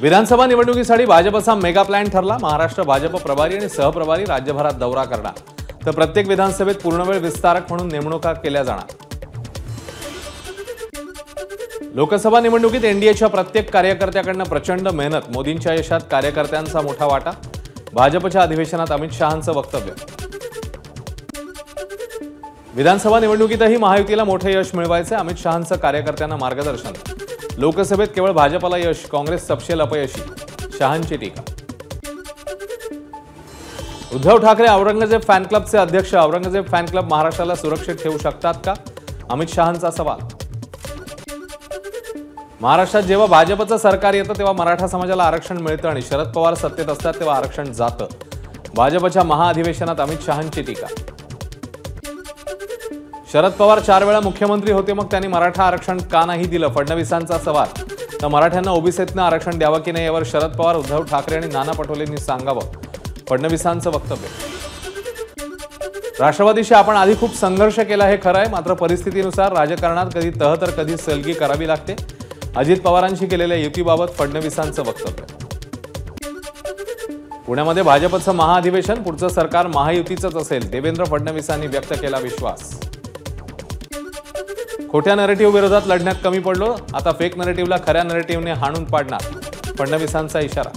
विधानसभा निवडणुकीसाठी भाजपचा mega plan ठरला। महाराष्ट्र भाजप प्रभारी आणि सहप्रभारी राज्यभरात दौरा करणार, तर प्रत्येक विधानसभेत पूर्णवेळ विस्तारक म्हणून नेमणुका केल्या जाणार। लोकसभा निवडणुकीत एनडीएच्या प्रत्येक कार्यकर्त्याकडून प्रचंड मेहनत, मोदींच्या यशात कार्यकर्त्यांचा मोठा वाटा। भाजपच्या अधिवेशनात अमित शहांचं वक्तव्य। विधानसभा निवडणुकीतही महायुतीला मोठे यश मिळवायचे, अमित शहांचं कार्यकर्त्यांना मार्गदर्शन। लोकसभेत केवळ भाजपला यश, काँग्रेस सपशेल अपयशी, शहांची टीका। उद्धव ठाकरे औरंगजेब फॅन क्लबचे अध्यक्ष, औरंगजेब फॅन क्लब महाराष्ट्राला सुरक्षित ठेवू शकतात का, अमित शहांचा सवाल। महाराष्ट्रात जेव्हा भाजपचं सरकार येतं तेव्हा मराठा समाजाला आरक्षण मिळतं आणि शरद पवार सत्तेत असतात तेव्हा आरक्षण जातं। भाजपच्या महाअधिवेशनात अमित शहांची टीका। शरद पवार 4 वेळा मुख्यमंत्री होते, मग त्यांनी मराठा आरक्षण का नाही दिलं, फडणवीसांचा सवाल। तर मराठ्यांना ओबीसीतनं आरक्षण द्यावं की नाही यावर शरद पवार, उद्धव ठाकरे आणि नाना पटोलेंनी सांगावं, फडणवीसांचं वक्तव्य। राष्ट्रवादीशी आपण आधी खूप संघर्ष केला हे खरं आहे, मात्र परिस्थितीनुसार राजकारणात कधी तह तर कधी सलगी करावी लागते। अजित पवारांशी केलेल्या युतीबाबत फडणवीसांचं वक्तव्य। पुण्यामध्ये भाजपचं महाअधिवेशन, पुढचं सरकार महायुतीचंच असेल, देवेंद्र फडणवीसांनी व्यक्त केला विश्वास। खोट्या नरेटिव्ह विरोधात लढण्यात कमी पडलो, आता फेक नरेटिव्हला खऱ्या नरेटिव्हने हाणून पाडणार, फडणवीसांचा इशारा।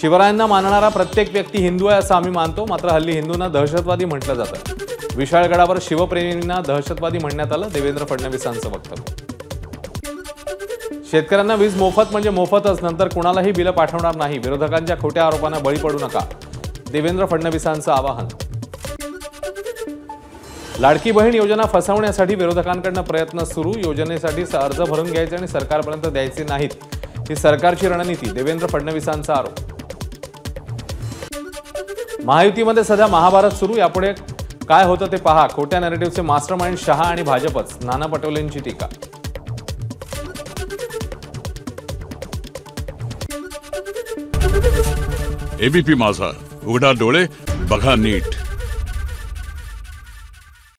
शिवरायांना मानणारा प्रत्येक व्यक्ती हिंदू आहे असं आम्ही मानतो, मात्र हल्ली हिंदूंना दहशतवादी म्हटलं जातं। विशाळगडावर शिवप्रेमींना दहशतवादी म्हणण्यात आलं, देवेंद्र फडणवीसांचं वक्तव्य। शेतकऱ्यांना वीज मोफत म्हणजे मोफतच, नंतर कुणालाही बिलं पाठवणार नाही, विरोधकांच्या खोट्या आरोपांना बळी पडू नका, देवेंद्र फडणवीसांचं आवाहन। लाडकी बहीण योजना फसवण्यासाठी विरोधकांकडून प्रयत्न सुरू, योजनेसाठी अर्ज भरून घ्यायचे आणि सरकारपर्यंत द्यायचे नाहीत, ही सरकारची रणनीती, देवेंद्र फडणवीसांचा आरोप। महायुतीमध्ये सध्या महाभारत सुरू, यापुढे काय होतं ते पहा, खोट्या नरेटिव्हचे मास्टरमाइंड शहा आणि भाजपच, नाना पटोलेंची टीका। एबीपी माझा, उघडा डोळे बघा नीट।